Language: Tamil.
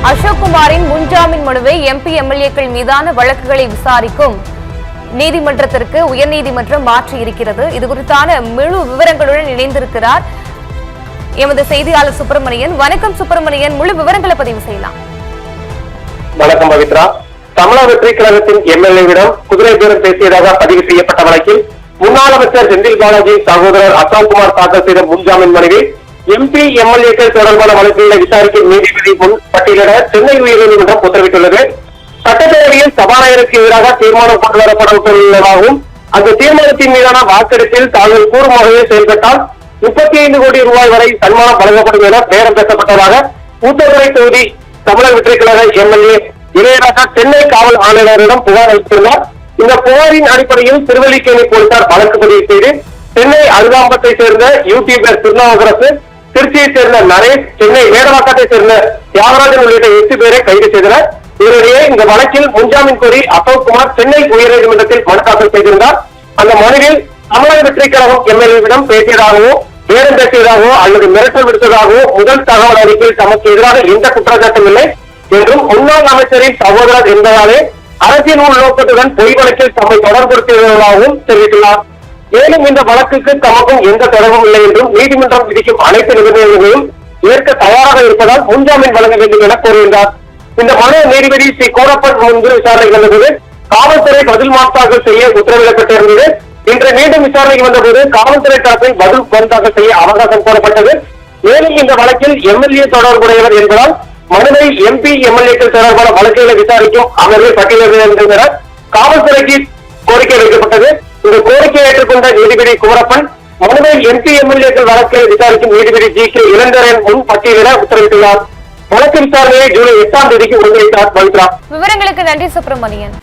அசோக்குமாரின் முன்ஜாமீன் மனுவை எம்பி எம்எல்ஏக்கள் மீதான வழக்குகளை விசாரிக்கும் நீதிமன்றத்திற்கு உயர்நீதிமன்றம் மாற்றியிருக்கிறது. இது குறித்தான முழு விவரங்களுடன் இணைந்திருக்கிறார் எமது செய்தியாளர் சுப்பிரமணியன். வணக்கம் சுப்பிரமணியன், முழு விவரங்களை பதிவு செய்யலாம். வணக்கம் பவித்ரா. தமிழக வெற்றி கழகத்தின் எம்எல்ஏவிடம் குதிரை பேரம் பேசியதாக பதிவு செய்யப்பட்ட வழக்கில் முன்னாள் அமைச்சர் செந்தில் பாலாஜி சகோதரர் அசோக்குமார் தாக்கல் செய்த முன்ஜாமீன் மனுவில் எம்பி எம்எல்ஏக்கள் தொடர்பான வழக்குகளை விசாரிக்கும் நீதிபதி முன் பட்டியலிட சென்னை உயர்நீதிமன்றம் உத்தரவிட்டுள்ளது. சட்டப்பேரவையில் சபாநாயகருக்கு எதிராக தீர்மானம் கொண்டுவரப்பட்டுள்ளதாகவும் அந்த தீர்மானத்தின் மீதான வாக்கெடுப்பில் தாங்கள் கூறும் வகையில் செயல்பட்டால் 35 கோடி ரூபாய் வரை சன்மானம் வழங்கப்படும் என பேரம் பேசப்பட்டதாக ஊத்தங்கரை தொகுதி தமிழக வெற்றி கழக எம்எல்ஏ இளையராஜா சென்னை காவல் ஆணையரிடம் புகார் அளித்துள்ளார். இந்த புகாரின் அடிப்படையில் திருவல்லிக்கேணி போலீசார் வழக்கு பதிவு செய்து சென்னை அருகாம்பத்தை சேர்ந்த யூடியூபர் திருநாவுக்கரசு, திருச்சியை சேர்ந்த நரேஷ், சென்னை மேடவாக்கத்தை சேர்ந்த தியாகராஜன் உள்ளிட்ட 8 பேரை கைது செய்தனர். இதனிடையே இந்த வழக்கில் முன்ஜாமீன் கோரி அசோக்குமார் சென்னை உயர்நீதிமன்றத்தில் மனு தாக்கல் செய்திருந்தார். அந்த மனுவில் தமிழக வெற்றி கழகம் எம்எல்ஏவிடம் பேசியதாகவோ, பேரம் பேசியதாகவோ அல்லது மிரட்டல் விடுத்ததாகவோ முதல் தகவல் அறிக்கையில் தமக்கு எதிராக எந்த குற்றச்சாட்டும் இல்லை என்றும் முன்னாள் அமைச்சரின் சகோதரர் என்பதாலே அரசியல் உள்நோக்கத்துடன் பொய் வழக்கில் தம்மை தொடர்புபடுத்தியதாகவும் தெரிவித்துள்ளார். மேலும் இந்த வழக்குக்கு தமக்கும் எந்த தொடர்பும் இல்லை என்றும் நீதிமன்றம் விதிக்கும் அனைத்து நிபந்தனைகளையும் ஏற்க தயாராக இருப்பதால் முன்ஜாமீன் வழங்க வேண்டும் என கோருகின்றார். இந்த மனு நீதிபதி ஸ்ரீ கோரப்பன் முன்பு விசாரணைக்கு வந்தபோது காவல்துறை பதில் தாக்கல் செய்ய உத்தரவிடப்பட்டிருந்தது. இன்று மீண்டும் விசாரணைக்கு வந்தபோது காவல்துறை தரப்பில் பதில் தாக்கல் செய்ய அவகாசம் கோரப்பட்டது. மேலும் இந்த வழக்கில் எம்எல்ஏ தொடர்புடையவர் என்பதால் மனுவை எம்பி எம்எல்ஏக்கள் தொடர்பான வழக்குகளை விசாரிக்கும் அமர்வில் பட்டியலிடுகின்றனர். காவல்துறைக்கு கோரிக்கை வைக்கப்பட்டது. இந்த கோரிக்கையை ஏற்றுக்கொண்ட நீதிபதி குமரப்பன் மனுவை எம்பி எம்எல்ஏக்கள் வழக்கை விசாரிக்கும் நீதிபதி ஜி கே இளந்தரன் முன் பட்டியலிட உத்தரவிட்டுள்ளார். வழக்கு விசாரணையை ஜூலை 8ஆம் தேதிக்கு ஒருங்கிணைத்தார். பவித்ரா, விவரங்களுக்கு நன்றி சுப்பிரமணியன்.